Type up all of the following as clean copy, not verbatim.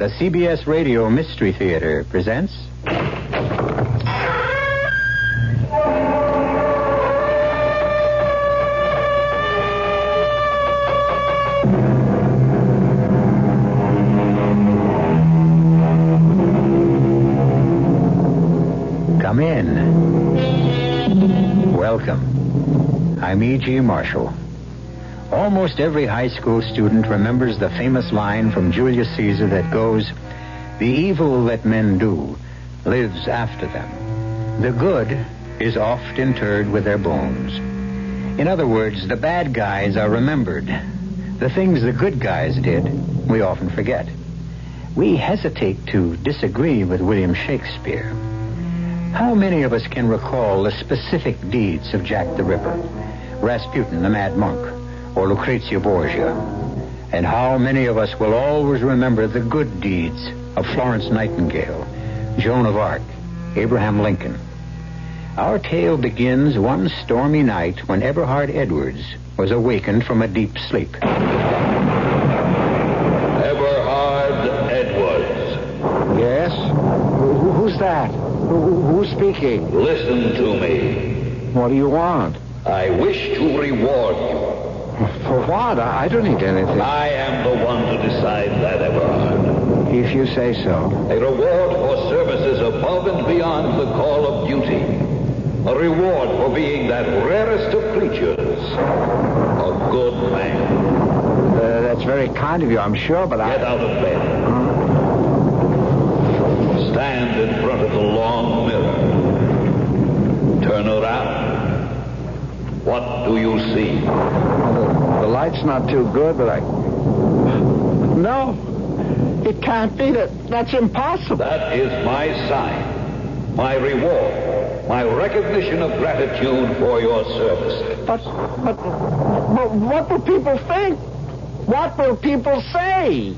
The CBS Radio Mystery Theater presents... Come in. Welcome. I'm E.G. Marshall. Almost every high school student remembers the famous line from Julius Caesar that goes, "The evil that men do lives after them. The good is oft interred with their bones." In other words, the bad guys are remembered. The things the good guys did, we often forget. We hesitate to disagree with William Shakespeare. How many of us can recall the specific deeds of Jack the Ripper, Rasputin the Mad Monk, or Lucrezia Borgia? And how many of us will always remember the good deeds of Florence Nightingale, Joan of Arc, Abraham Lincoln? Our tale begins one stormy night when Eberhard Edwards was awakened from a deep sleep. Eberhard Edwards. Yes? Who's that? Who's speaking? Listen to me. What do you want? I wish to reward you. For what? I don't need anything. I am the one to decide that, Eberhard. If you say so. A reward for services above and beyond the call of duty. A reward for being that rarest of creatures. A good man. That's very kind of you, I'm sure, but Get out of bed. Stand in front of the long mirror. Turn around. What do you see? The light's not too good, but No. It can't be. That's impossible. That is my sign. My reward. My recognition of gratitude for your service. But what will people think? What will people say?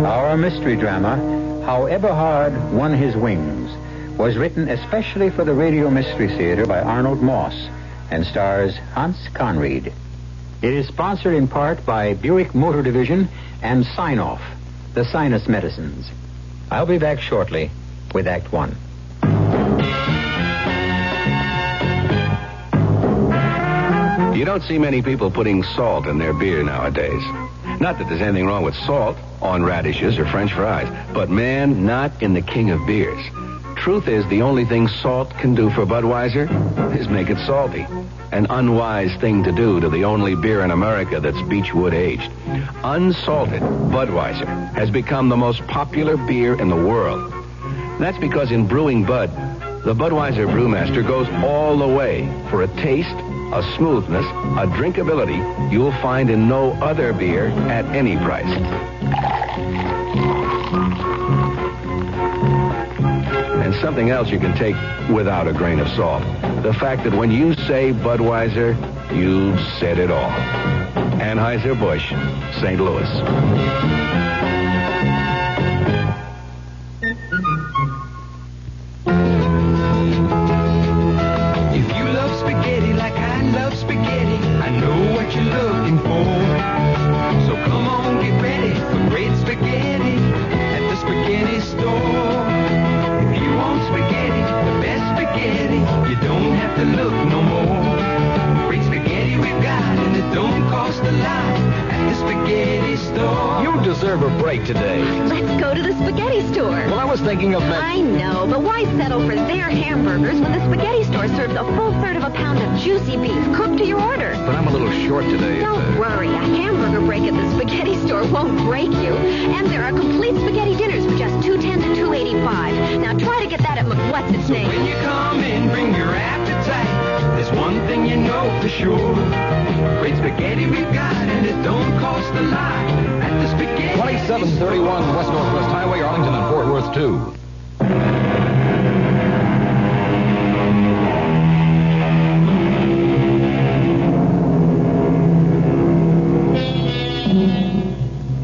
Our mystery drama, How Eberhard Won His Wings, was written especially for the Radio Mystery Theater by Arnold Moss and stars Hans Conried. It is sponsored in part by Buick Motor Division and Sign-Off, the sinus medicines. I'll be back shortly with Act One. You don't see many people putting salt in their beer nowadays. Not that there's anything wrong with salt on radishes or French fries, but man, not in the king of beers. Truth is, the only thing salt can do for Budweiser is make it salty. An unwise thing to do to the only beer in America that's Beechwood aged. Unsalted Budweiser has become the most popular beer in the world. That's because in brewing Bud, the Budweiser brewmaster goes all the way for a taste, a smoothness, a drinkability you'll find in no other beer at any price. And something else you can take without a grain of salt. The fact that when you say Budweiser, you've said it all. Anheuser-Busch, St. Louis. You're looking for. So come on, get ready for great spaghetti at the spaghetti store. If you want spaghetti, the best spaghetti, you don't have to look no more. Great spaghetti we've got, and it don't cost a lot at the spaghetti store. You deserve a break today. Let's go to the spaghetti store. Well, I was thinking of... I know, but why settle for their hamburgers when the spaghetti store serves a full third of a pound of juicy beef cooked to your order? But I'm a little short today. Don't worry. A hamburger break at the spaghetti store won't break you. And there are complete spaghetti dinners for just $2.10 to $2.85. Now try to get that at McWhat's-Its-Name. When you come in, bring your appetite. There's one thing you know for sure. Great spaghetti we've got, and it don't cost a lot at the spaghetti 2731 West Northwest Highway, Arlington and Fort Worth, 2.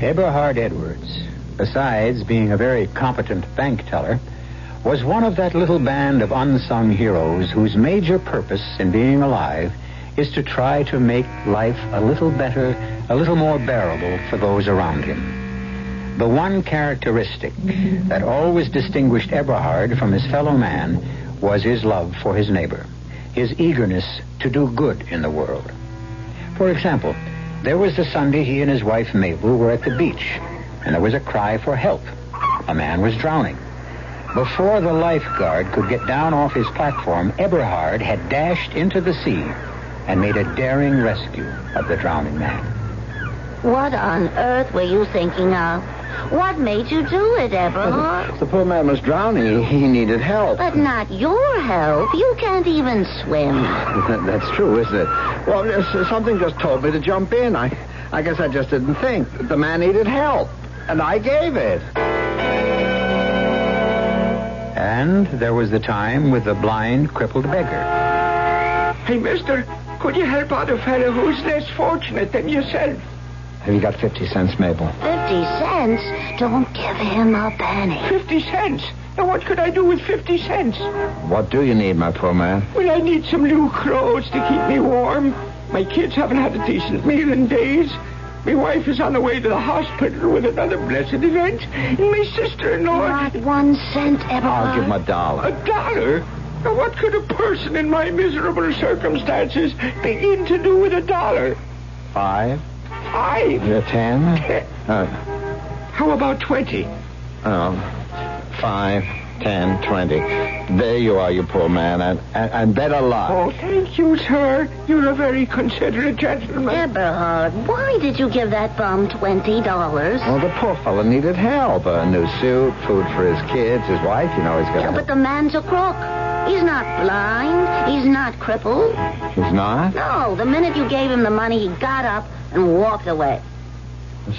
Eberhard Edwards, besides being a very competent bank teller, was one of that little band of unsung heroes whose major purpose in being alive is to try to make life a little better, a little more bearable for those around him. The one characteristic that always distinguished Eberhard from his fellow man was his love for his neighbor, his eagerness to do good in the world. For example, there was the Sunday he and his wife Mabel were at the beach, and there was a cry for help. A man was drowning. Before the lifeguard could get down off his platform, Eberhard had dashed into the sea and made a daring rescue of the drowning man. What on earth were you thinking of? What made you do it, Eberhard? The poor man was drowning. He needed help. But not your help. You can't even swim. That's true, isn't it? Well, something just told me to jump in. I guess I just didn't think. The man needed help, and I gave it. And there was the time with the blind, crippled beggar. Hey, mister, could you help out a fellow who's less fortunate than yourself? Have you got 50 cents, Mabel? 50 cents? Don't give him a penny. 50 cents? Now, what could I do with 50 cents? What do you need, my poor man? Well, I need some new clothes to keep me warm. My kids haven't had a decent meal in days. My wife is on the way to the hospital with another blessed event. And my sister-in-law... Not 1 cent, Eberhard. I'll give him $1. $1? Now, what could a person in my miserable circumstances begin to do with $1? 5? 5? 10? How about 20? 5, 10, 20. There you are, you poor man, and better luck. Oh, thank you, sir. You're a very considerate gentleman. Eberhard, why did you give that bum $20? Well, the poor fellow needed help. A new suit, food for his kids, his wife, he's got... Yeah, but the man's a crook. He's not blind. He's not crippled. He's not? No, the minute you gave him the money, he got up and walked away.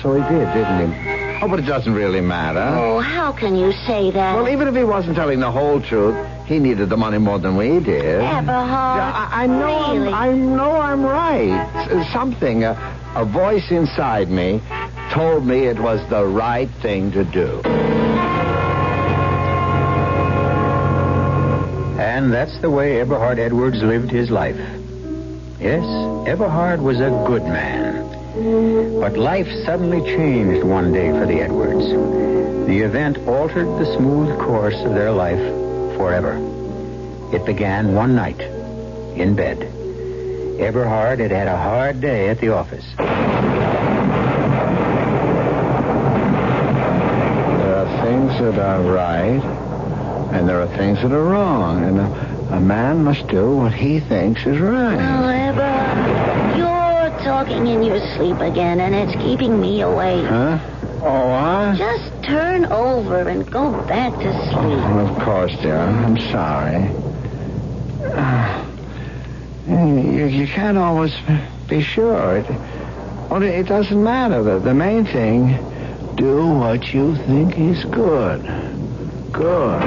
So he did, didn't he? Oh, but it doesn't really matter. Oh, how can you say that? Well, even if he wasn't telling the whole truth, he needed the money more than we did. Eberhard, I know really? I know I'm right. Something, a voice inside me told me it was the right thing to do. And that's the way Eberhard Edwards lived his life. Yes, Eberhard was a good man. But life suddenly changed one day for the Edwards. The event altered the smooth course of their life forever. It began one night, in bed. Eberhard had had a hard day at the office. There are things that are right, and there are things that are wrong, and a man must do what he thinks is right. Oh, Eberhard, you're talking in your sleep again, and it's keeping me awake. Huh? Oh, what? Just turn over and go back to sleep. Oh, of course, dear. I'm sorry. You can't always be sure. It doesn't matter. The main thing, do what you think is good. Good.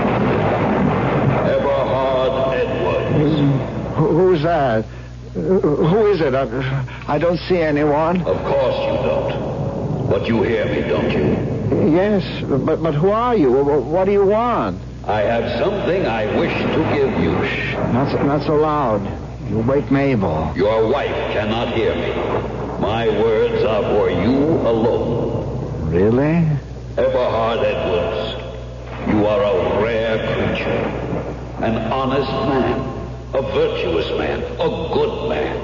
Eberhard Edwards. Who's that? Who is it? I don't see anyone. Of course you don't. But you hear me, don't you? Yes, but who are you? What do you want? I have something I wish to give you. Shh, not so loud. You'll wake Mabel. Your wife cannot hear me. My words are for you alone. Really? Eberhard Edwards, you are a rare creature. An honest man. A virtuous man. A good man.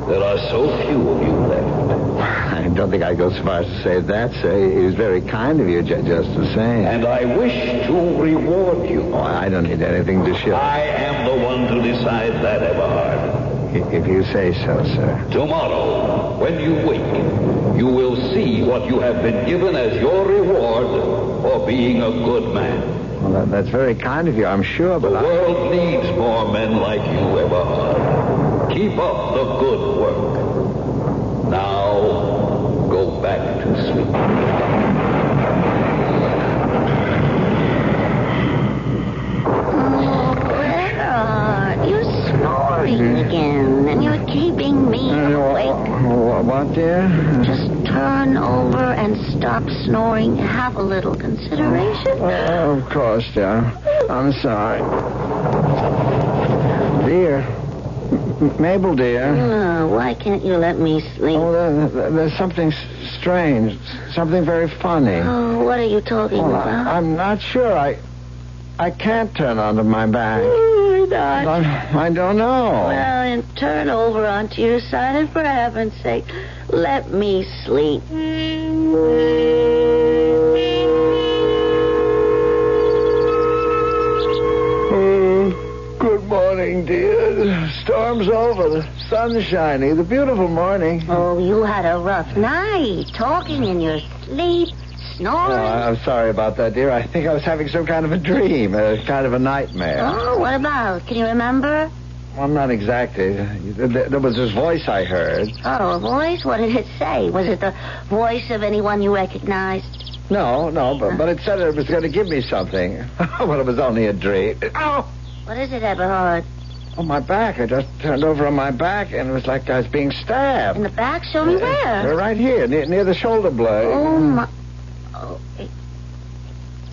There are so few of you left. I don't think I'd go so far as to say that, sir. It was very kind of you, just the same. And I wish to reward you. Oh, I don't need anything to show. I am the one to decide that, Eberhard. If you say so, sir. Tomorrow, when you wake, you will see what you have been given as your reward for being a good man. Well, that's very kind of you, I'm sure, but The world needs more men like you, Eberhard. Keep up the good work. Now, go back to sleep. Oh, Eberhard, you're snoring again. and you're keeping me awake. What, dear? Just turn over and stop snoring. Have a little consideration. Of course, dear. I'm sorry. Dear. Mabel, dear. Why can't you let me sleep? Oh, there's something strange. Something very funny. Oh, what are you talking about? I'm not sure. I can't turn onto my back. Why not? I don't know. Well, then turn over onto your side, and for heaven's sake, let me sleep. Good morning, dear. The storm's over. The sun's shining. The beautiful morning. Oh, you had a rough night. Talking in your sleep, snoring. I'm sorry about that, dear. I think I was having some kind of a dream, kind of a nightmare. Oh, what about? Can you remember? Well, not exactly. There was this voice I heard. Oh, a voice? What did it say? Was it the voice of anyone you recognized? No, but it said it was going to give me something. Well, it was only a dream. Ow! What is it, Eberhard? Oh, my back. I just turned over on my back, and it was like I was being stabbed. In the back? Show me where. Right here, near the shoulder blade. Oh, my... Oh, it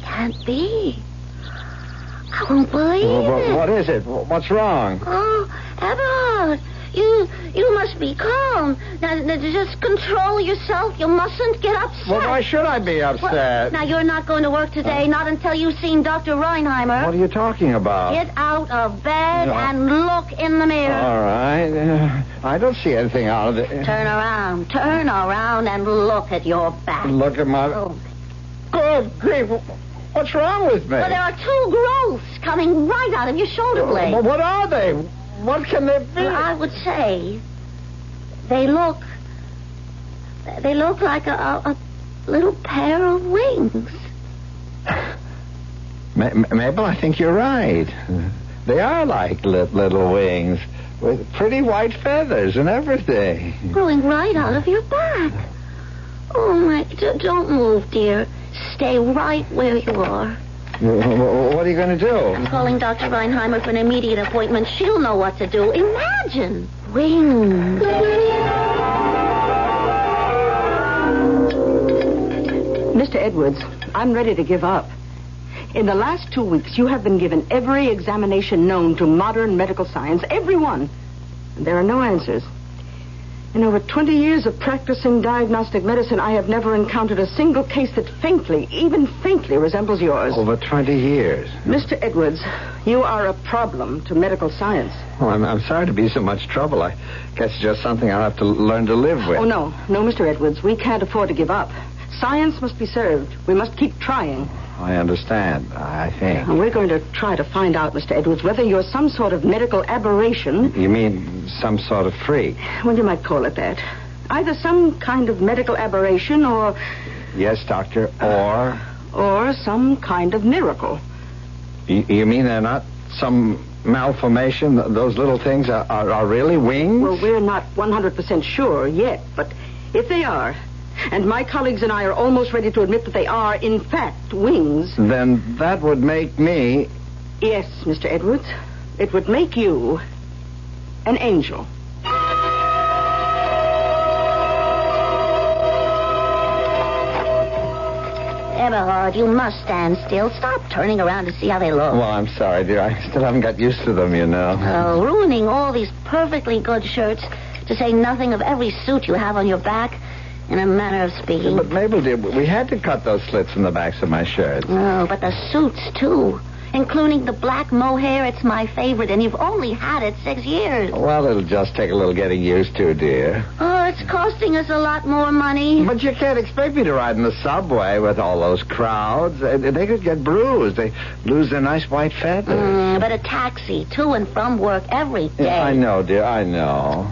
can't be. I won't believe it. What is it? What's wrong? Oh, Eberhard, you must be calm. Now, just control yourself. You mustn't get upset. Well, why should I be upset? Well, now, you're not going to work today, not until you've seen Dr. Reinheimer. What are you talking about? Get out of bed and look in the mirror. All right. I don't see anything out of it. Turn around and look at your back. Look at my... Oh. Good grief. What's wrong with me? Well, there are two growths coming right out of your shoulder blade. Well, what are they? What can they be? Well, I would say they look like a little pair of wings. Mabel, I think you're right. They are like little wings with pretty white feathers and everything. Growing right out of your back. Oh, my, don't move, dear. Stay right where you are. What are you going to do? I'm calling Dr. Reinheimer for an immediate appointment. She'll know what to do. Imagine. Wings. Mr. Edwards, I'm ready to give up. In the last 2 weeks, you have been given every examination known to modern medical science. Every one. And there are no answers. In over 20 years of practicing diagnostic medicine, I have never encountered a single case that even faintly resembles yours. Over 20 years. Mr. Edwards, you are a problem to medical science. Oh, I'm sorry to be so much trouble. I guess it's just something I'll have to learn to live with. Oh, no, Mr. Edwards. We can't afford to give up. Science must be served. We must keep trying. I understand, I think. And we're going to try to find out, Mr. Edwards, whether you're some sort of medical aberration. You mean some sort of freak? Well, you might call it that. Either some kind of medical aberration or... Yes, doctor, or? Or some kind of miracle. You mean they're not some malformation? Those little things are really wings? Well, we're not 100% sure yet, but if they are... And my colleagues and I are almost ready to admit that they are, in fact, wings. Then that would make me... Yes, Mr. Edwards. It would make you an angel. Eberhard, you must stand still. Stop turning around to see how they look. Well, I'm sorry, dear. I still haven't got used to them, you know. Oh, ruining all these perfectly good shirts, to say nothing of every suit you have on your back. In a manner of speaking. But, Mabel, dear, we had to cut those slits in the backs of my shirts. Oh, but the suits, too. Including the black mohair, it's my favorite, and you've only had it 6 years. Well, it'll just take a little getting used to, dear. Oh, it's costing us a lot more money. But you can't expect me to ride in the subway with all those crowds. They could get bruised. They lose their nice white feathers. But a taxi to and from work every day. Yeah, I know, dear, I know.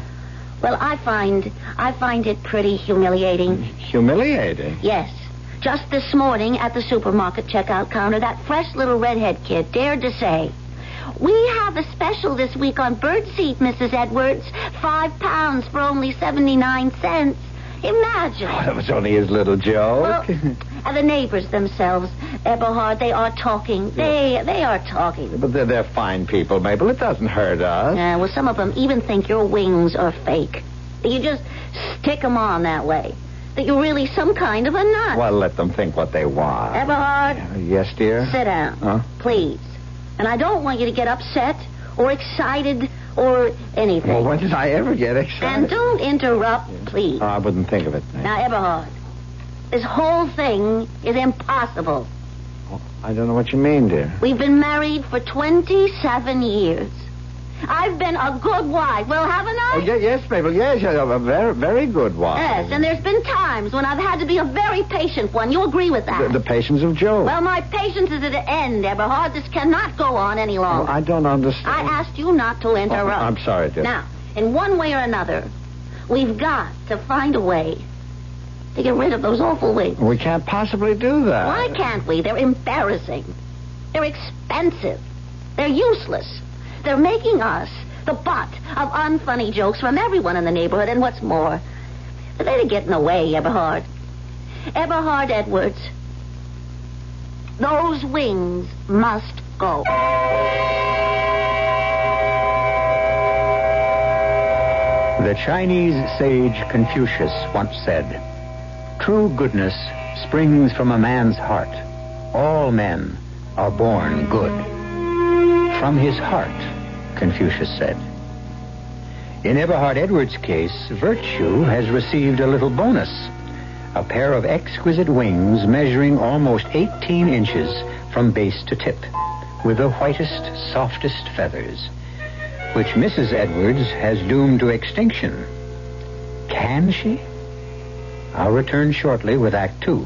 Well, I find it pretty humiliating. Humiliating? Yes. Just this morning at the supermarket checkout counter, that fresh little redhead kid dared to say, "We have a special this week on birdseed, Mrs. Edwards. 5 pounds for only 79 cents. Imagine. Oh, that was only his little joke. Well, And the neighbors themselves, Eberhard, they are talking. They are talking. But they're fine people, Mabel. It doesn't hurt us. Well, some of them even think your wings are fake. That you just stick them on that way. That you're really some kind of a nut. Well, let them think what they want. Eberhard? Yes, dear? Sit down. Huh? Please. And I don't want you to get upset or excited or anything. Well, when did I ever get excited? And don't interrupt, please. Oh, I wouldn't think of it. Now, Eberhard, this whole thing is impossible. Well, I don't know what you mean, dear. We've been married for 27 years. I've been a good wife. Well, haven't I? Oh, yes, Mabel. Yes, a very, very good wife. Yes, and there's been times when I've had to be a very patient one. You agree with that? The patience of Job. Well, my patience is at an end, Eberhard. This cannot go on any longer. Well, I don't understand. I asked you not to interrupt. I'm sorry, dear. Now, in one way or another, we've got to find a way to get rid of those awful wings. We can't possibly do that. Why can't we? They're embarrassing. They're expensive. They're useless. They're making us the butt of unfunny jokes from everyone in the neighborhood, and what's more, they're getting away, Eberhard. Eberhard Edwards, those wings must go. The Chinese sage Confucius once said, "True goodness springs from a man's heart. All men are born good." From his heart, Confucius said. In Eberhard Edwards' case, virtue has received a little bonus. A pair of exquisite wings measuring almost 18 inches from base to tip, with the whitest, softest feathers, which Mrs. Edwards has doomed to extinction. Can she? I'll return shortly with Act 2.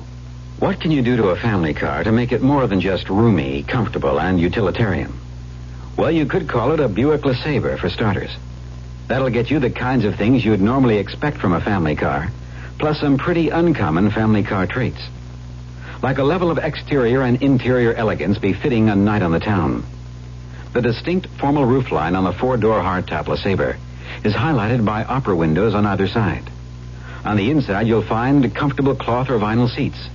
What can you do to a family car to make it more than just roomy, comfortable, and utilitarian? Well, you could call it a Buick LeSabre, for starters. That'll get you the kinds of things you'd normally expect from a family car, plus some pretty uncommon family car traits. Like a level of exterior and interior elegance befitting a night on the town. The distinct formal roofline on the four-door hardtop LeSabre is highlighted by opera windows on either side. On the inside, you'll find comfortable cloth or vinyl seats,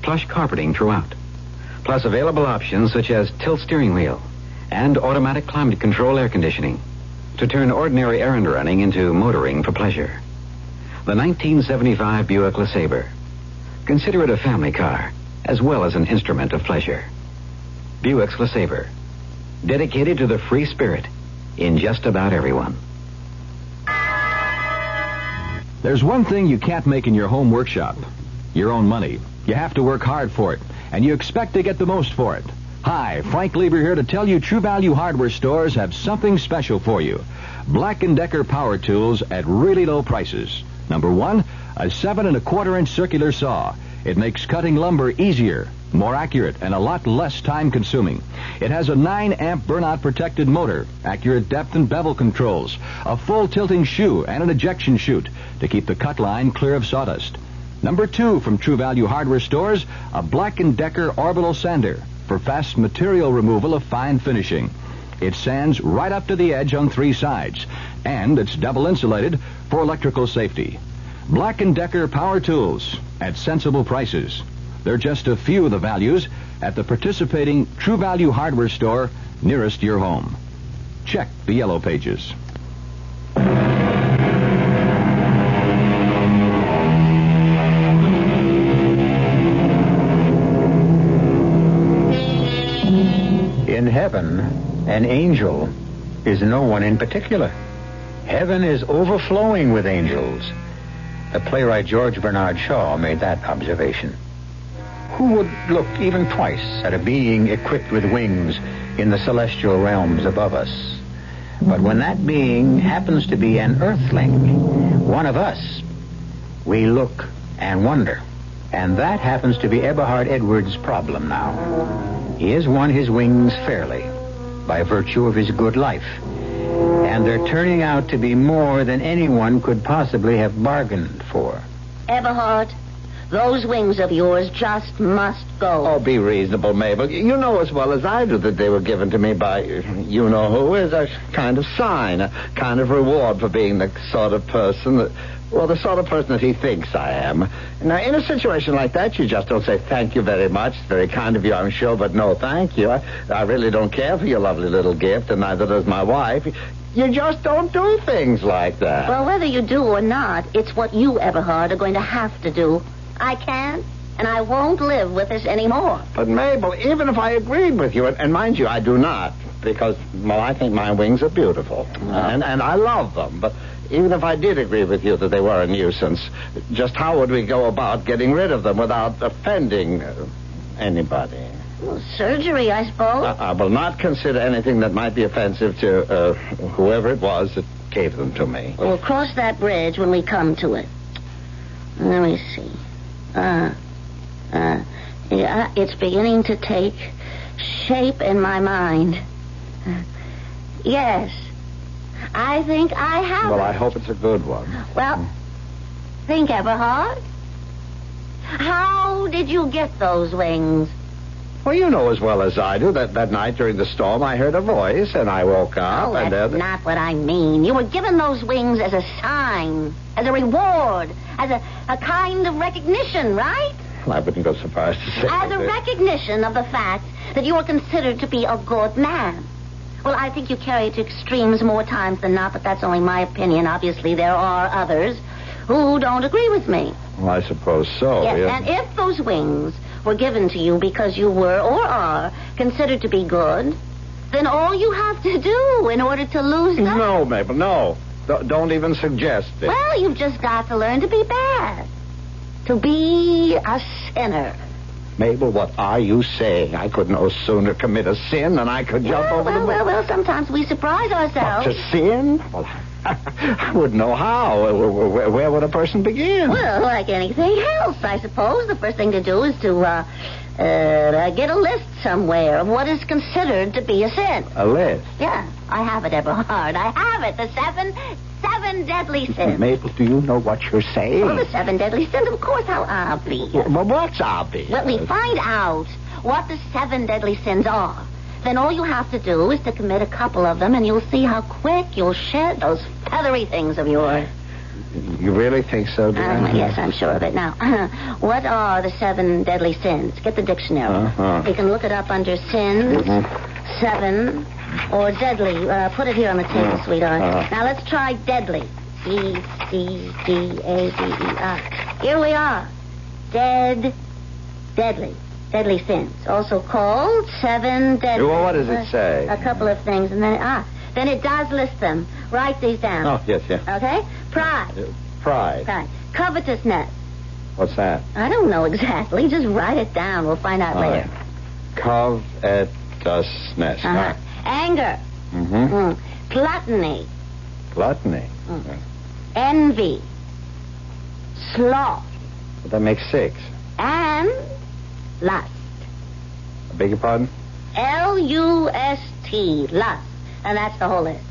plush carpeting throughout, plus available options such as tilt steering wheel and automatic climate control air conditioning to turn ordinary errand running into motoring for pleasure. The 1975 Buick LeSabre. Consider it a family car as well as an instrument of pleasure. Buick's LeSabre. Dedicated to the free spirit in just about everyone. There's one thing you can't make in your home workshop. Your own money. You have to work hard for it, and you expect to get the most for it. Hi, Frank Lieber here to tell you True Value Hardware stores have something special for you. Black & Decker power tools at really low prices. Number one, a 7 1/4 inch circular saw. It makes cutting lumber easier, more accurate, and a lot less time consuming. It has a 9 amp burnout protected motor, accurate depth and bevel controls, a full tilting shoe, and an ejection chute to keep the cut line clear of sawdust. Number two from True Value Hardware stores, a Black & Decker orbital sander for fast material removal of fine finishing. It sands right up to the edge on 3 sides, and it's double insulated for electrical safety. Black & Decker power tools at sensible prices. They're just a few of the values at the participating True Value Hardware store nearest your home. Check the yellow pages. In heaven, an angel is no one in particular. Heaven is overflowing with angels. The playwright George Bernard Shaw made that observation. Who would look even twice at a being equipped with wings in the celestial realms above us? But when that being happens to be an earthling, one of us, we look and wonder. And that happens to be Eberhard Edwards' problem now. He has won his wings fairly by virtue of his good life. And they're turning out to be more than anyone could possibly have bargained for. Eberhard, Those wings of yours just must go. Oh, be reasonable, Mabel. You know as well as I do that they were given to me by you-know-who as a kind of sign, a kind of reward for being the sort of person that he thinks I am. Now, in a situation like that, you just don't say, thank you very much. It's very kind of you, I'm sure, but no thank you. I really don't care for your lovely little gift, and neither does my wife. You just don't do things like that. Well, whether you do or not, it's what you, Eberhard, are going to have to do. I can't, and I won't live with this anymore. But, Mabel, even if I agreed with you, and mind you, I do not, because, well, I think my wings are beautiful, and I love them, but even if I did agree with you that they were a nuisance, just how would we go about getting rid of them without offending anybody? Well, surgery, I suppose. I will not consider anything that might be offensive to whoever it was that gave them to me. We'll cross that bridge when we come to it. Let me see. Yeah, it's beginning to take shape in my mind. Yes. I think I have Well, it. I hope it's a good one. Well, think, Eberhard. How did you get those wings? Well, you know as well as I do that night during the storm I heard a voice, and I woke up, Oh, and that's not what I mean. You were given those wings as a sign, as a reward, as a kind of recognition, right? Well, I wouldn't go so far as to say As a that. recognition of the fact that you are considered to be a good man. Well, I think you carry it to extremes more times than not, but that's only my opinion. Obviously, there are others who don't agree with me. Well, I suppose so. Yes, yes. and if those wings were given to you because you were or are considered to be good, then all you have to do in order to lose them... No, Mabel, no. Don't even suggest it. Well, you've just got to learn to be bad. To be a sinner. Mabel, what are you saying? I could no sooner commit a sin than I could jump over the moon. Well, sometimes we surprise ourselves. To sin? Well, I wouldn't know how. Where would a person begin? Well, like anything else, I suppose. The first thing to do is to get a list somewhere of what is considered to be a sin. A list? Yeah, I have it, Eberhard. I have it. The seven deadly sins. Mabel, do you know what you're saying? Well, the 7 deadly sins, of course, how obvious. Well, what's obvious? When we find out what the 7 deadly sins are, then all you have to do is to commit a couple of them, and you'll see how quick you'll shed those feathery things of yours. You really think so, dear? Yes, I'm sure of it. Now, what are the 7 deadly sins? Get the dictionary. You can look it up under sins, 7, or deadly. Put it here on the table, sweetheart. Now, let's try deadly. D-C-D-A-D-E-R. Here we are. Deadly sins. Also called 7 deadly. Well, what does it say? A couple of things, and then it does list them. Write these down. Oh, yes. Okay? Pride. Covetousness. What's that? I don't know exactly. Just write it down. We'll find out later. Covetousness. Anger. Gluttony. Envy. Sloth. That makes 6. And lust. I beg your pardon? L-U-S-T. Lust. And that's the whole list.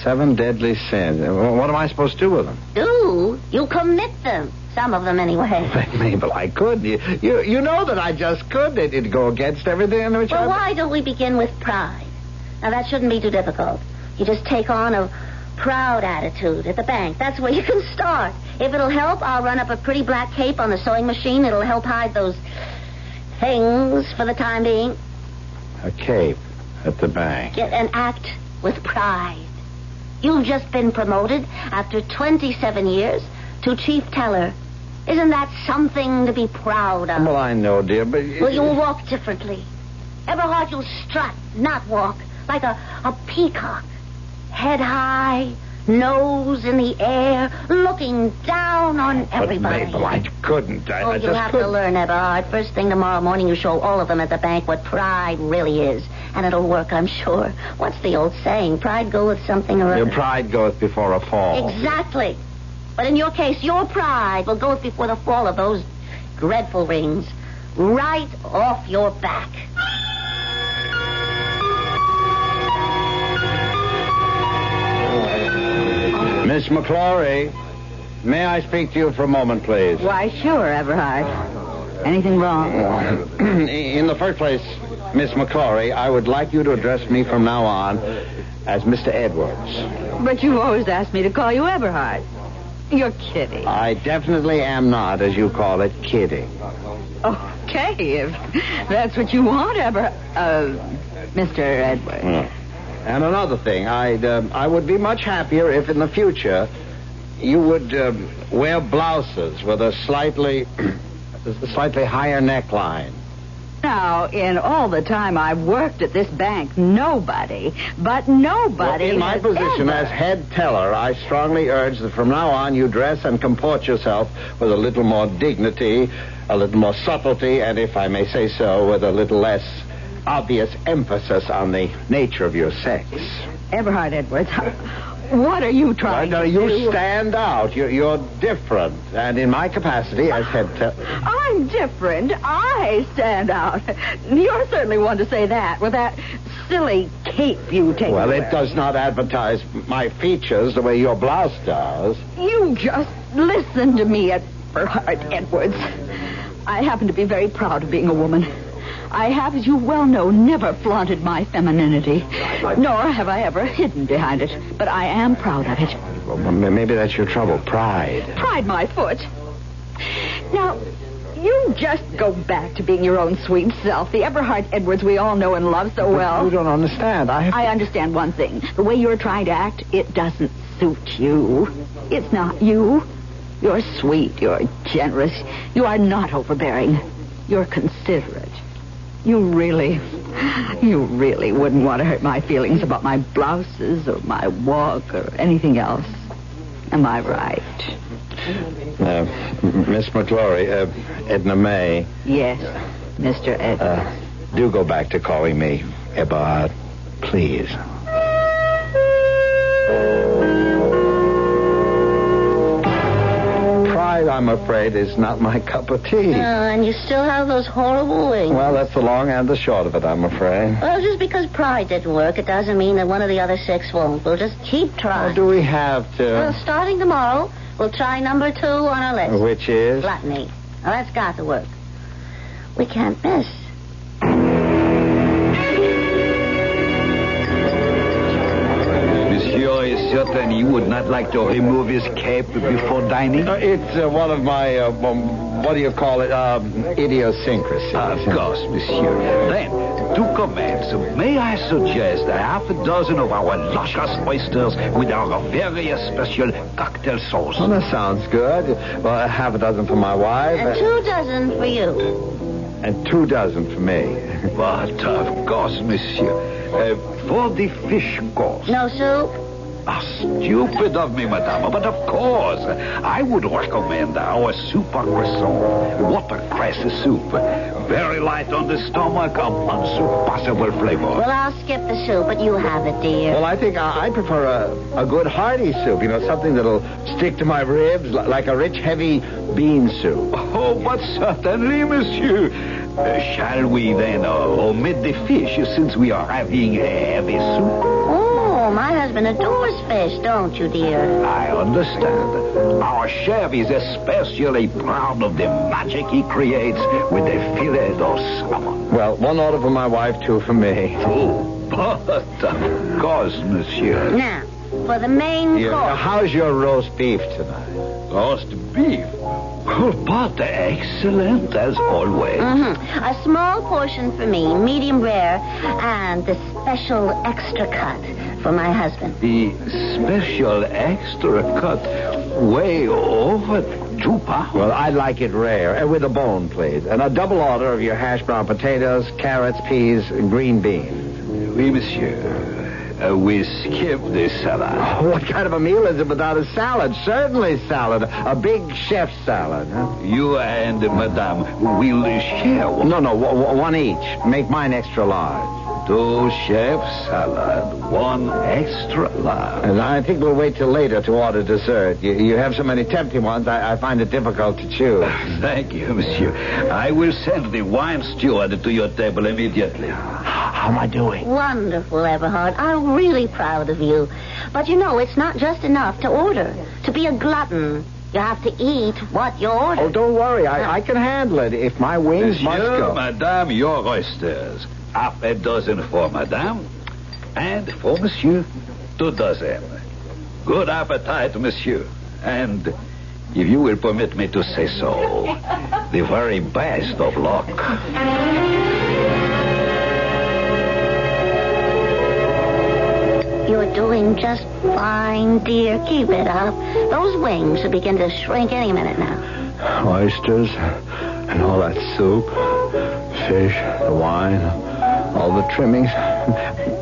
7 deadly sins. What am I supposed to do with them? You commit them. Some of them, anyway. Mabel, I could. You know that I just could. It'd go against everything in which Well, why don't we begin with pride? Now, that shouldn't be too difficult. You just take on a proud attitude at the bank. That's where you can start. If it'll help, I'll run up a pretty black cape on the sewing machine. It'll help hide those things for the time being. A cape at the bank. Get and act with pride. You've just been promoted after 27 years to chief teller. Isn't that something to be proud of? Well, I know, dear, but... Well, you'll walk differently. Eberhard, you'll strut, not walk, like a peacock. Head high, nose in the air, looking down on everybody. But, Mabel, I couldn't. I you'll just have couldn't. to learn, Eberhard. First thing tomorrow morning, you show all of them at the bank what pride really is. And it'll work, I'm sure. What's the old saying? Pride goeth something or other. Your pride goeth before a fall. Exactly. But in your case, your pride will go before the fall of those dreadful rings. Right off your back. Miss McClory. May I speak to you for a moment, please? Why, sure, Eberhard. Anything wrong? In the first place, Miss McClory, I would like you to address me from now on as Mr. Edwards. But you always asked me to call you Eberhard. You're kidding. I definitely am not, as you call it, kidding. Okay, if that's what you want, Mr. Edwards. And another thing, I would be much happier if in the future you would wear blouses with a slightly higher neckline. Now, in all the time I've worked at this bank, nobody In my has position ever... as head teller, I strongly urge that from now on you dress and comport yourself with a little more dignity, a little more subtlety, and if I may say so, with a little less obvious emphasis on the nature of your sex. Eberhard Edwards, what are you trying to do? You stand out. You're different. And in my capacity as head teller... I'm different. I stand out. You're certainly one to say that with that silly cape you take. Well, it does not advertise my features the way your blouse does. You just listen to me, Eberhard Edwards. I happen to be very proud of being a woman. I have, as you well know, never flaunted my femininity, nor have I ever hidden behind it. But I am proud of it. Well, maybe that's your trouble, pride. Pride my foot. Now, you just go back to being your own sweet self, the Eberhard Edwards we all know and love so well. You don't understand. I understand one thing. The way you're trying to act, it doesn't suit you. It's not you. You're sweet. You're generous. You are not overbearing. You're considerate. You really wouldn't want to hurt my feelings about my blouses or my walk or anything else. Am I right? Miss McClory, Edna May. Yes, Mr. Edwards. Do go back to calling me Eberhard, please. Pride, I'm afraid, is not my cup of tea. And you still have those horrible wings. Well, that's the long and the short of it, I'm afraid. Well, just because pride didn't work, it doesn't mean that one of the other six won't. We'll just keep trying. Or do we have to? Well, starting tomorrow, we'll try number 2 on our list. Which is? Gluttony. Now, that's got to work. We can't miss. Monsieur is certain you would not like to remove his cape before dining? It's one of my, what do you call it, idiosyncrasies. Of course, monsieur. Then, to commence, may I suggest a half a dozen of our luscious oysters with our very special cocktail sauce? Well, that sounds good. Well, half a dozen for my wife. And 2 dozen for you. And 2 dozen for me. But, of course, monsieur. For the fish course. No soup? Stupid of me, madame, but of course. I would recommend our soup à croissant, watercress soup. Very light on the stomach, of unsurpassable flavor. Well, I'll skip the soup, but you have it, dear. Well, I think I prefer a good hearty soup, something that'll stick to my ribs, like a rich, heavy bean soup. Oh, but certainly, monsieur. Shall we then omit the fish since we are having a heavy soup? Oh, my husband adores fish, don't you, dear? I understand. Our chef is especially proud of the magic he creates with the filet of salmon. Well, 1 order for my wife, 2 for me. Oh, but of course, monsieur. Now, for the main course. How's your roast beef tonight? Roast beef? Oh, but excellent, as always. Mm-hmm. A small portion for me, medium rare, and the special extra cut for my husband. The special extra cut way over 2 pounds. Well, I'd like it rare, with a bone, please. And a double order of your hash brown potatoes, carrots, peas, and green beans. Oui, monsieur. We skip the salad. Oh, what kind of a meal is it without a salad? Certainly salad. A big chef salad. Huh? You and madame will share one. No, 1 each. Make mine extra large. 2 chef salad, 1 extra large. And I think we'll wait till later to order dessert. You have so many tempting ones, I find it difficult to choose. Thank you, monsieur. I will send the wine steward to your table immediately. How am I doing? Wonderful, Eberhard. I'm really proud of you. But it's not just enough to order. To be a glutton, You have to eat what you order. Oh, don't worry. I can handle it if my wings must go. Madame, your oysters. Half a dozen for Madame. And for Monsieur, 2 dozen. Good appetite, Monsieur. And, if you will permit me to say so, the very best of luck. You're doing just fine, dear. Keep it up. Those wings will begin to shrink any minute now. Oysters and all that soup, fish, the wine, all the trimmings.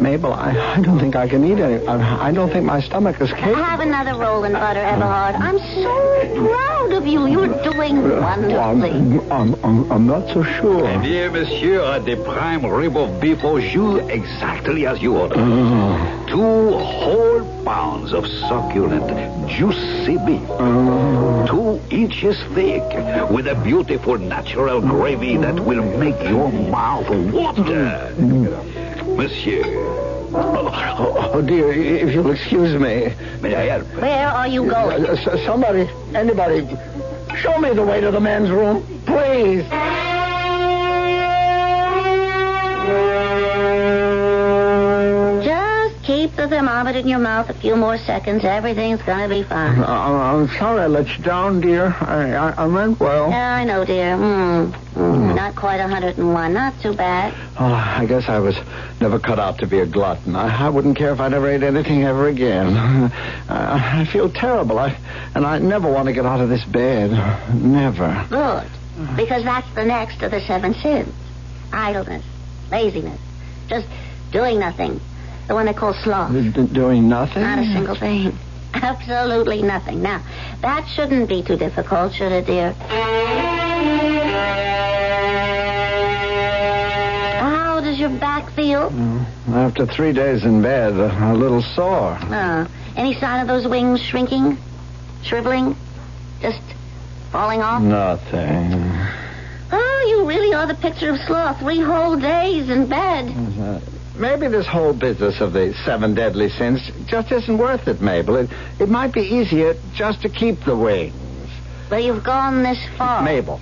Mabel, I don't think I can eat any. I don't think my stomach is capable. Have another roll in butter, Eberhard. I'm so proud of you. You're doing wonderfully. I'm not so sure. And here, Monsieur, the prime rib of beef au jus, exactly as you ordered. 2 whole pounds of succulent, juicy beef. 2 inches thick, with a beautiful natural gravy that will make your mouth water. Monsieur. Oh, dear, if you'll excuse me. May I help? Where are you going? Somebody, anybody, show me the way to the men's room, please. Just keep the thermometer in your mouth a few more seconds. Everything's gonna be fine. I'm sorry I let you down, dear. I meant well. Yeah, I know, dear. Not quite 101. Not too bad. Oh, I guess I was never cut out to be a glutton. I wouldn't care if I never ate anything ever again. I feel terrible. And I never want to get out of this bed. Never. Good. Because that's the next of the 7 sins. Idleness. Laziness. Just doing nothing. The one they call sloth. Doing nothing? Not a single thing. Absolutely nothing. Now, that shouldn't be too difficult, should it, dear? How does your back feel? After 3 days in bed, a little sore. Any sign of those wings shrinking? Shriveling? Just falling off? Nothing. Oh, you really are the picture of sloth. 3 whole days in bed. Maybe this whole business of the 7 deadly sins just isn't worth it, Mabel. It might be easier just to keep the wings. But you've gone this far. Mabel,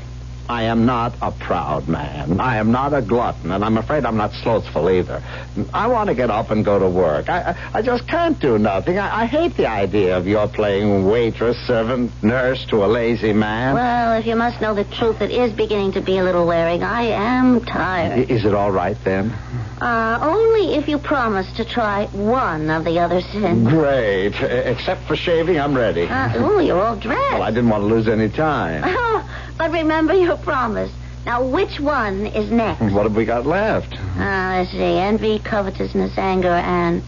I am not a proud man. I am not a glutton, and I'm afraid I'm not slothful either. I want to get up and go to work. I just can't do nothing. I hate the idea of your playing waitress, servant, nurse to a lazy man. Well, if you must know the truth, it is beginning to be a little wearing. I am tired. Is it all right, then? Only if you promise to try one of the other sins. Great. Except for shaving, I'm ready. You're all dressed. Well, I didn't want to lose any time. But remember your promise. Now, which one is next? What have we got left? Let's see. Envy, covetousness, anger, and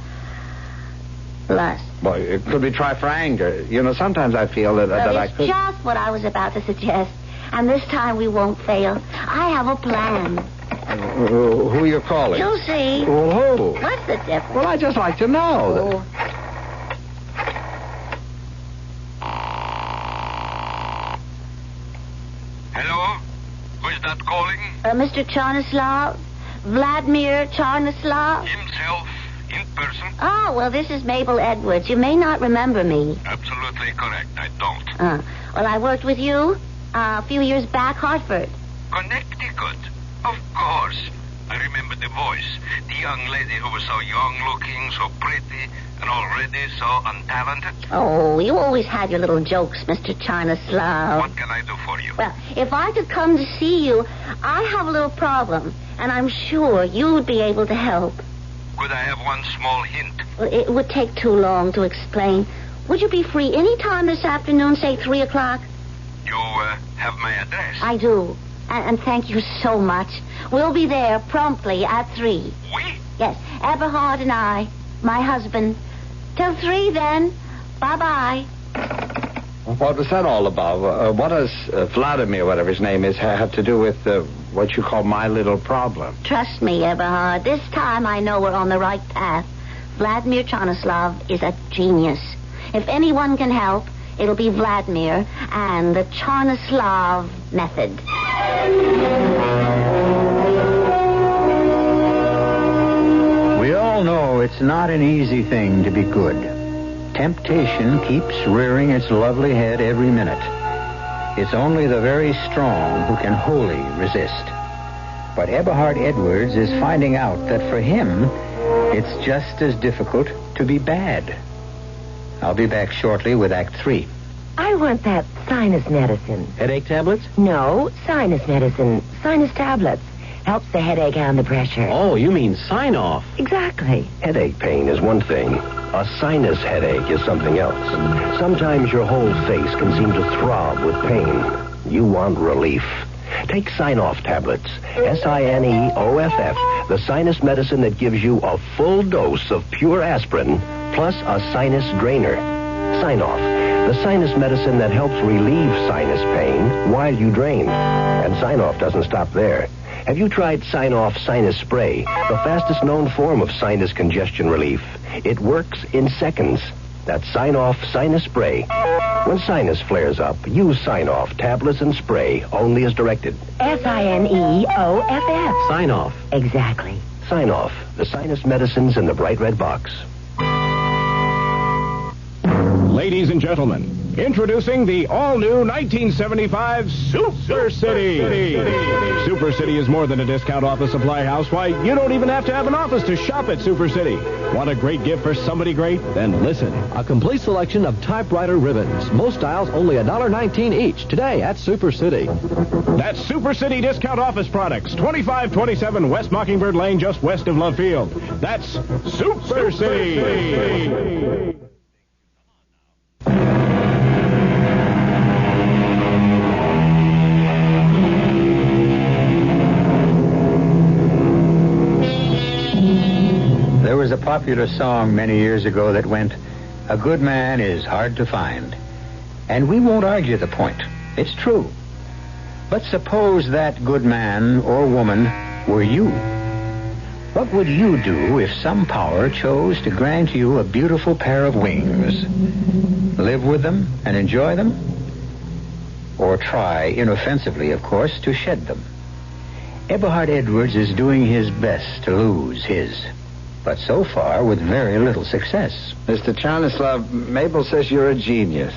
lust. Well, could we try for anger? You know, sometimes I feel that I could... It's just what I was about to suggest. And this time we won't fail. I have a plan. Who are you calling? You'll see. Well, who? What's the difference? Well, I'd just like to know. Hello? Who's that calling? Mr. Charnislav? Vladimir Charnislav? Himself, in person? Oh, well, this is Mabel Edwards. You may not remember me. Absolutely correct. I don't. Well, I worked with you a few years back, Hartford. Connecticut? Of course. I remember the voice. The young lady who was so young-looking, so pretty, and already so untalented. Oh, you always had your little jokes, Mr. Charnislav. What can I do for you? Well, if I could come to see you, I have a little problem, and I'm sure you'd be able to help. Could I have one small hint? Well, it would take too long to explain. Would you be free any time this afternoon, say 3 o'clock? You have my address? I do. And thank you so much. We'll be there promptly at 3. We? Yes, Eberhard and I, my husband. Till 3 then. Bye-bye. What was that all about? What does Vladimir, whatever his name is, have to do with what you call my little problem? Trust me, Eberhard. This time I know we're on the right path. Vladimir Charnislav is a genius. If anyone can help, it'll be Vladimir and the Charnislav method. We all know it's not an easy thing to be good. Temptation keeps rearing its lovely head every minute. It's only the very strong who can wholly resist. But Eberhard Edwards is finding out that for him, it's just as difficult to be bad. I'll be back shortly with Act 3. I want that sinus medicine. Headache tablets? No, sinus medicine. Sinus tablets. Helps the headache and the pressure. Oh, you mean sign off. Exactly. Headache pain is one thing. A sinus headache is something else. Sometimes your whole face can seem to throb with pain. You want relief. Take Sign-Off tablets. Sineoff, the sinus medicine that gives you a full dose of pure aspirin plus a sinus drainer. Sign-Off, the sinus medicine that helps relieve sinus pain while you drain. And Sign-Off doesn't stop there. Have you tried Sign-Off Sinus Spray, the fastest known form of sinus congestion relief? It works in seconds. That's Sign-Off Sinus Spray. When sinus flares up, use Sign-Off tablets and spray only as directed. Sineoff. Sign off. Exactly. Sign-Off, the sinus medicines in the bright red box. Ladies and gentlemen, introducing the all-new 1975 Super City. Super City is more than a discount office supply house. Why, you don't even have to have an office to shop at Super City. Want a great gift for somebody great? Then listen. A complete selection of typewriter ribbons. Most styles only $1.19 each. Today at Super City. That's Super City Discount Office Products, 2527 West Mockingbird Lane, just west of Love Field. That's Super City. There was a popular song many years ago that went, "A good man is hard to find." And we won't argue the point. It's true. But suppose that good man or woman were you. What would you do if some power chose to grant you a beautiful pair of wings? Live with them and enjoy them? Or try, inoffensively of course, to shed them? Eberhard Edwards is doing his best to lose his. But so far, with very little success. Mr. Chanislav, Mabel says you're a genius.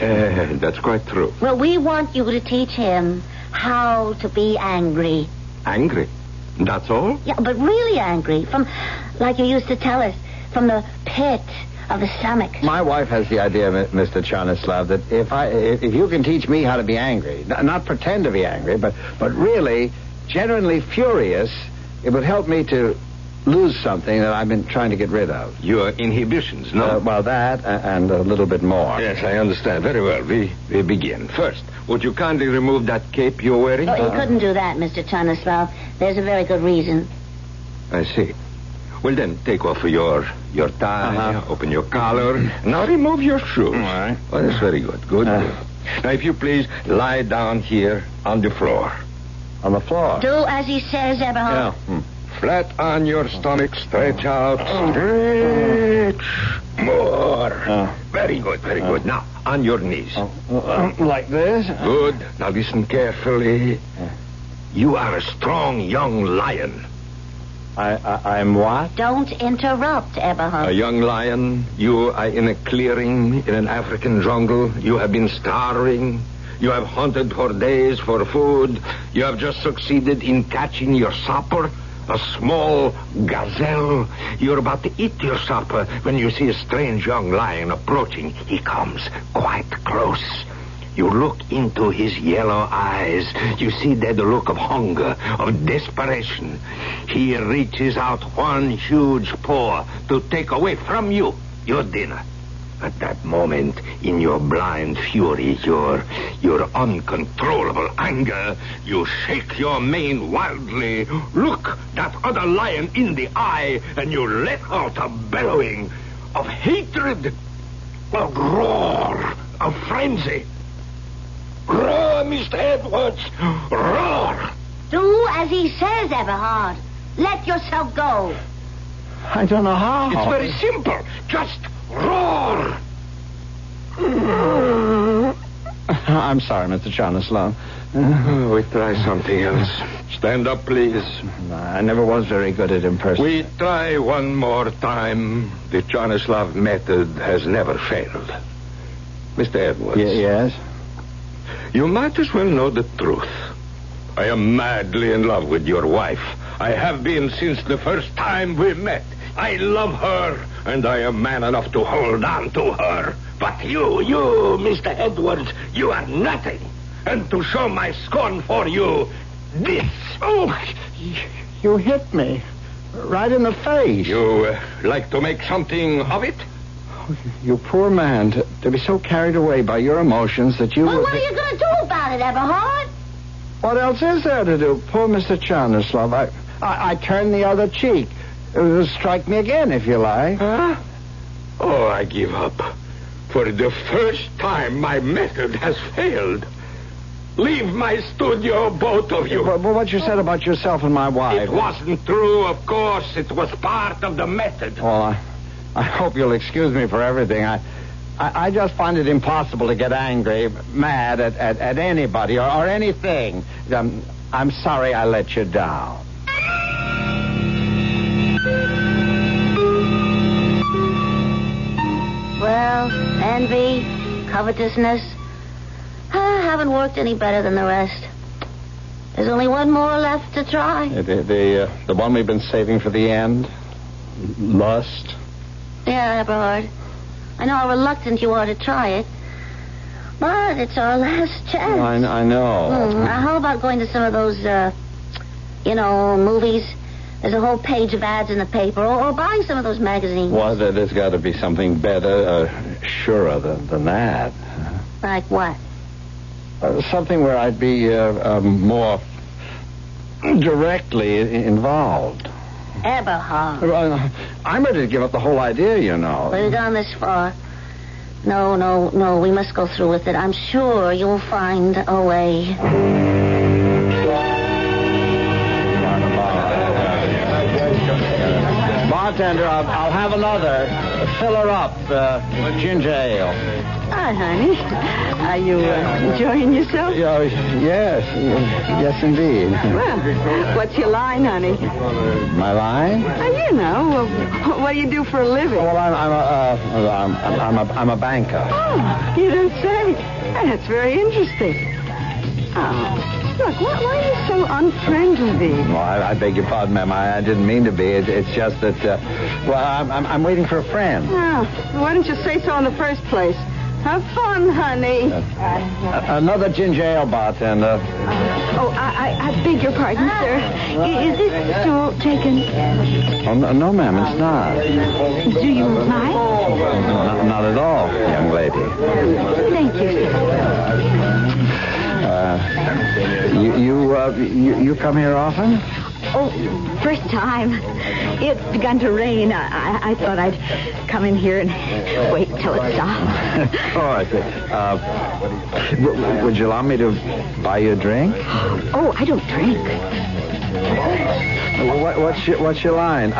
That's quite true. Well, we want you to teach him how to be angry. Angry? That's all? Yeah, but really angry. From, like you used to tell us, from the pit of the stomach. My wife has the idea, Mr. Chanislav, that if you can teach me how to be angry, not pretend to be angry, but really, genuinely furious, it would help me to lose something that I've been trying to get rid of. Your inhibitions, no? Well, that and a little bit more. Yes, I understand. Very well. We begin. First, would you kindly remove that cape you're wearing? Oh, you couldn't do that, Mr. Chanislav. There's a very good reason. I see. Well, then, take off your tie, open your collar. Now remove your shoes. All right. Oh, that's very good. Good. Now, if you please, lie down here on the floor. On the floor? Do as he says, Eberhard. Yeah. Flat on your stomach, stretch out. Stretch. More. Very good, very good. Now, on your knees. Like this? Good. Now, listen carefully. You are a strong young lion. I'm what? Don't interrupt, Eberhard. A young lion. You are in a clearing in an African jungle. You have been starving. You have hunted for days for food. You have just succeeded in catching your supper. A small gazelle. You're about to eat your supper when you see a strange young lion approaching. He comes quite close. You look into his yellow eyes. You see there the look of hunger, of desperation. He reaches out one huge paw to take away from you your dinner. At that moment, in your blind fury, your uncontrollable anger, you shake your mane wildly, look that other lion in the eye, and you let out a bellowing of hatred, a roar of frenzy. Roar, Mr. Edwards, roar! Do as he says, Eberhard. Let yourself go. I don't know how. It's very simple. Just roar. I'm sorry, Mr. Stanislav. We try something else. Stand up, please. I never was very good at impersonating. We try one more time. The Stanislav method has never failed. Mr. Edwards. Yes? You might as well know the truth. I am madly in love with your wife. I have been since the first time we met. I love her, and I am man enough to hold on to her. But you, Mr. Edwards, you are nothing. And to show my scorn for you, this. Oh, you hit me. Right in the face. You like to make something of it? You poor man, to be so carried away by your emotions that you... Well, what are you going to do about it, Eberhard? What else is there to do? Poor Mr. Stanislav. I turned the other cheek. Strike me again, if you like. Huh? Oh, I give up. For the first time, my method has failed. Leave my studio, both of you. But what you said about yourself and my wife... It wasn't true, of course. It was part of the method. Well, I hope you'll excuse me for everything. I just find it impossible to get angry, mad at anybody or anything. I'm sorry I let you down. Well, envy, covetousness. I haven't worked any better than the rest. There's only one more left to try. The one we've been saving for the end? Lust? Yeah, Eberhard. I know how reluctant you are to try it. But it's our last chance. I know. How about going to some of those, movies? There's a whole page of ads in the paper, or buying some of those magazines. Well, there's got to be something better, surer than that. Like what? Something where I'd be more directly involved. Eberhard. I'm ready to give up the whole idea, you know. We've gone this far. No, we must go through with it. I'm sure you'll find a way. Bartender, I'll have another. Fill her up, ginger ale. Hi, honey. Are you enjoying yourself? Yes, indeed. Well, what's your line, honey? My line? What do you do for a living? Well, I'm a banker. Oh, you don't say. That's very interesting. Oh. Look, why are you so unfriendly? Well, I beg your pardon, ma'am. I didn't mean to be. It's just that, I'm waiting for a friend. Oh, why didn't you say so in the first place? Have fun, honey. Another ginger ale, bartender. I beg your pardon, sir. Is this stool taken? Oh, no, ma'am, it's not. Do you mind? Not at all, young lady. Thank you, sir. You come here often? Oh, first time. It's begun to rain. I thought I'd come in here and wait till it stopped. Oh, I see. Would you allow me to buy you a drink? Oh, I don't drink. What's your line?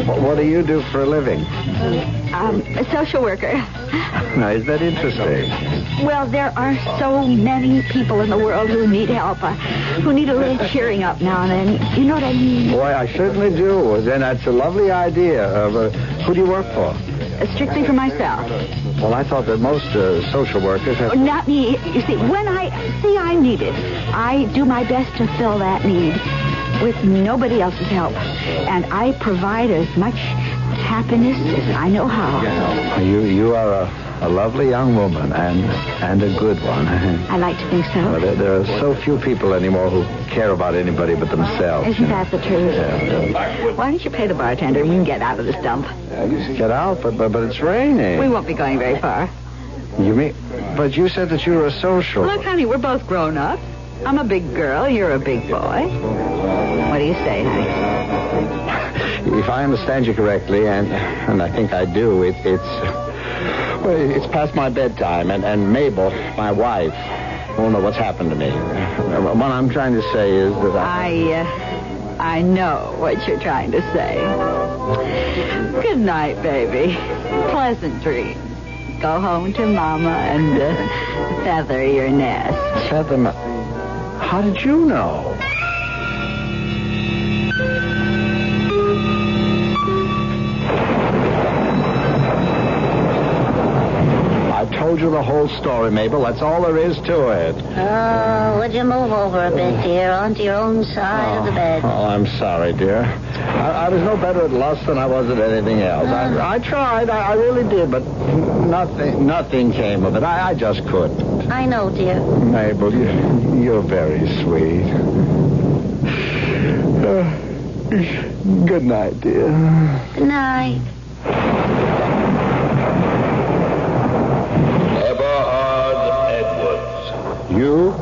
What do you do for a living? A social worker. Now, is that interesting? Well, there are so many people in the world who need help, who need a little cheering up now and then. You know what I mean? Boy, I certainly do. Then that's a lovely idea. Who do you work for? Strictly for myself. Well, I thought that most social workers have... Not me. You see, when I need it, I do my best to fill that need with nobody else's help. And I provide as much happiness as I know how. You are a lovely young woman and a good one. I like to think so. Well, there are so few people anymore who care about anybody but themselves. Isn't that the truth? Yeah. Why don't you pay the bartender and we can get out of this dump? Get out? But it's raining. We won't be going very far. You mean... But you said that you were a social... Look, honey, we're both grown up. I'm a big girl. You're a big boy. What do you say, honey? If I understand you correctly, and I think I do, it's past my bedtime, and Mabel, my wife, won't know what's happened to me. What I'm trying to say is that I know what you're trying to say. Good night, baby. Pleasant dreams. go home to Mama and feather your nest. How did you know? I've told you the whole story, Mabel. That's all there is to it. Oh, would you move over a bit, dear, onto your own side of the bed? Oh, I'm sorry, dear. I was no better at lust than I was at anything else. I tried. I really did, but nothing came of it. I just couldn't. I know, dear. Mabel, you're very sweet. Good night, dear. Good night. Eberhard Edwards. You?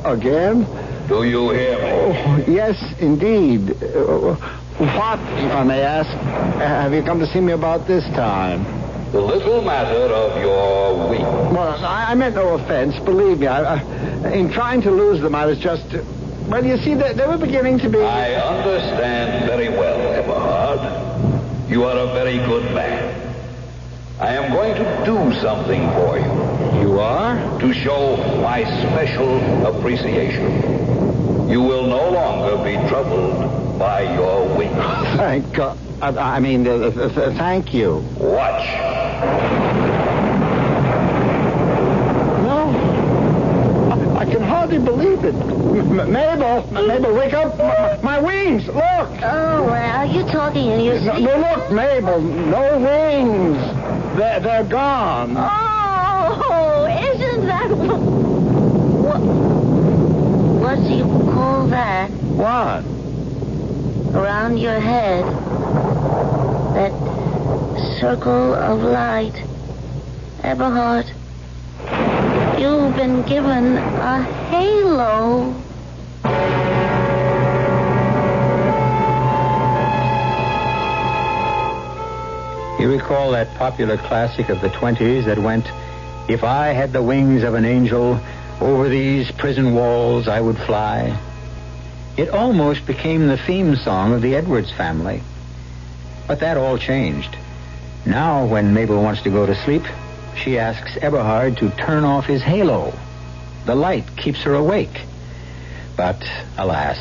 Again? Do you hear me? Oh, yes, indeed. What, if I may ask, have you come to see me about this time? The little matter of your wings. Well, I meant no offense. Believe me, in trying to lose them, I was just... Well, you see, they were beginning to be... I understand very well, Eberhard. You are a very good man. I am going to do something for you. You are? To show my special appreciation. You will no longer be troubled by your wings. Thank God. Thank you. Watch. No. I can hardly believe it. Mabel, wake up. My wings, look. Oh, well, you're talking in your sleep. No, look, Mabel, no wings. They're gone. Oh, isn't that... What do you call that? What? Around your head. That circle of light. Eberhard, you've been given a halo. You recall that popular classic of the 20s that went, "If I had the wings of an angel, over these prison walls I would fly"? It almost became the theme song of the Edwards family. But that all changed. Now, when Mabel wants to go to sleep, she asks Eberhard to turn off his halo. The light keeps her awake. But, alas,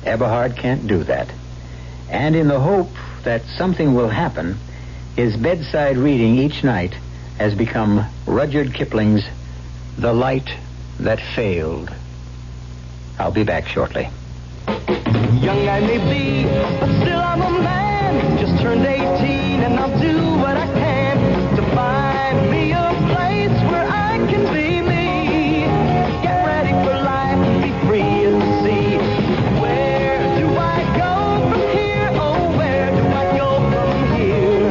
Eberhard can't do that. And in the hope that something will happen, his bedside reading each night has become Rudyard Kipling's The Light That Failed. I'll be back shortly. Young I may be, but still I'm a man. Just turned 18 and I'll do what I can to find me a place where I can be me. Get ready for life, be free as the sea. Where do I go from here? Oh, where do I go from here?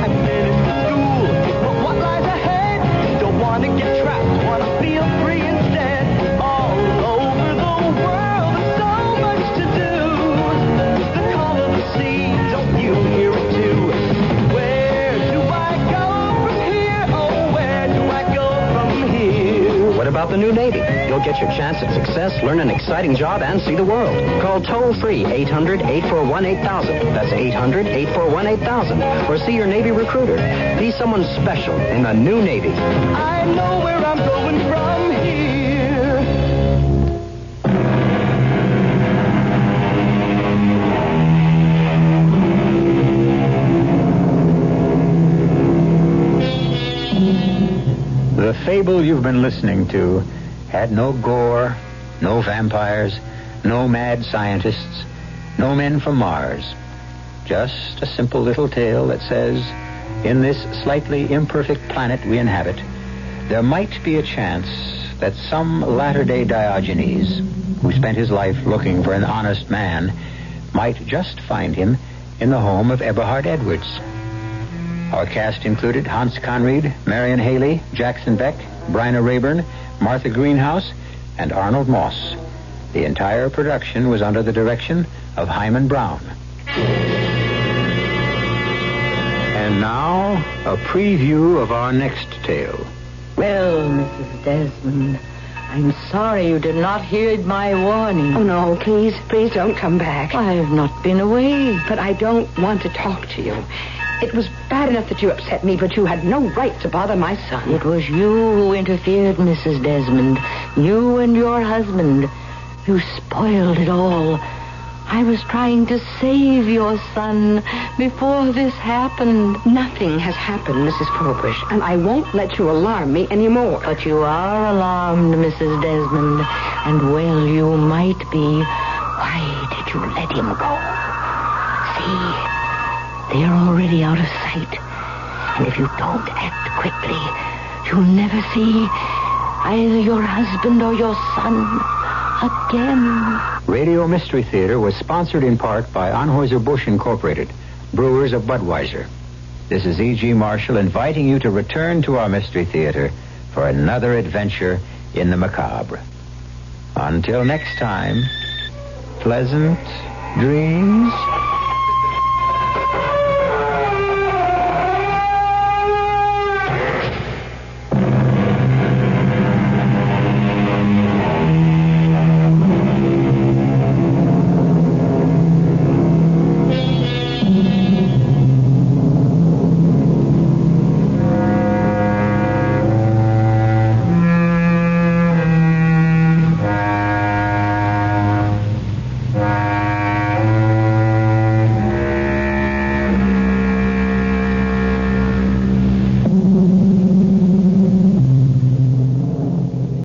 I finished school, but what lies ahead? Don't want to get trapped, want to feel free instead. All over the world, there's so much to do. The call of the sea, don't you hear it too? Where do I go from here? Oh, where do I go from here? What about the new Navy? You'll get your chance at success, learn an exciting job, and see the world. Call toll-free 800-841-8000. That's 800-841-8000. Or see your Navy recruiter. Be someone special in the new Navy. I know where I'm going from here. The fable you've been listening to had no gore, no vampires, no mad scientists, no men from Mars. Just a simple little tale that says, in this slightly imperfect planet we inhabit, there might be a chance that some latter-day Diogenes, who spent his life looking for an honest man, might just find him in the home of Eberhard Edwards. Our cast included Hans Conried, Marion Haley, Jackson Beck, Bryna Rayburn, Martha Greenhouse, and Arnold Moss. The entire production was under the direction of Hyman Brown. And now, a preview of our next tale. Well, Mrs. Desmond, I'm sorry you did not heed my warning. Oh, no, please don't come back. I have not been away. But I don't want to talk to you. It was bad enough that you upset me, but you had no right to bother my son. It was you who interfered, Mrs. Desmond. You and your husband. You spoiled it all. I was trying to save your son before this happened. Nothing has happened, Mrs. Forbush, and I won't let you alarm me anymore. But you are alarmed, Mrs. Desmond, and well you might be. Why did you let him go? See, they're already out of sight. And if you don't act quickly, you'll never see either your husband or your son again. Radio Mystery Theater was sponsored in part by Anheuser-Busch Incorporated, brewers of Budweiser. This is E.G. Marshall inviting you to return to our Mystery Theater for another adventure in the macabre. Until next time, pleasant dreams.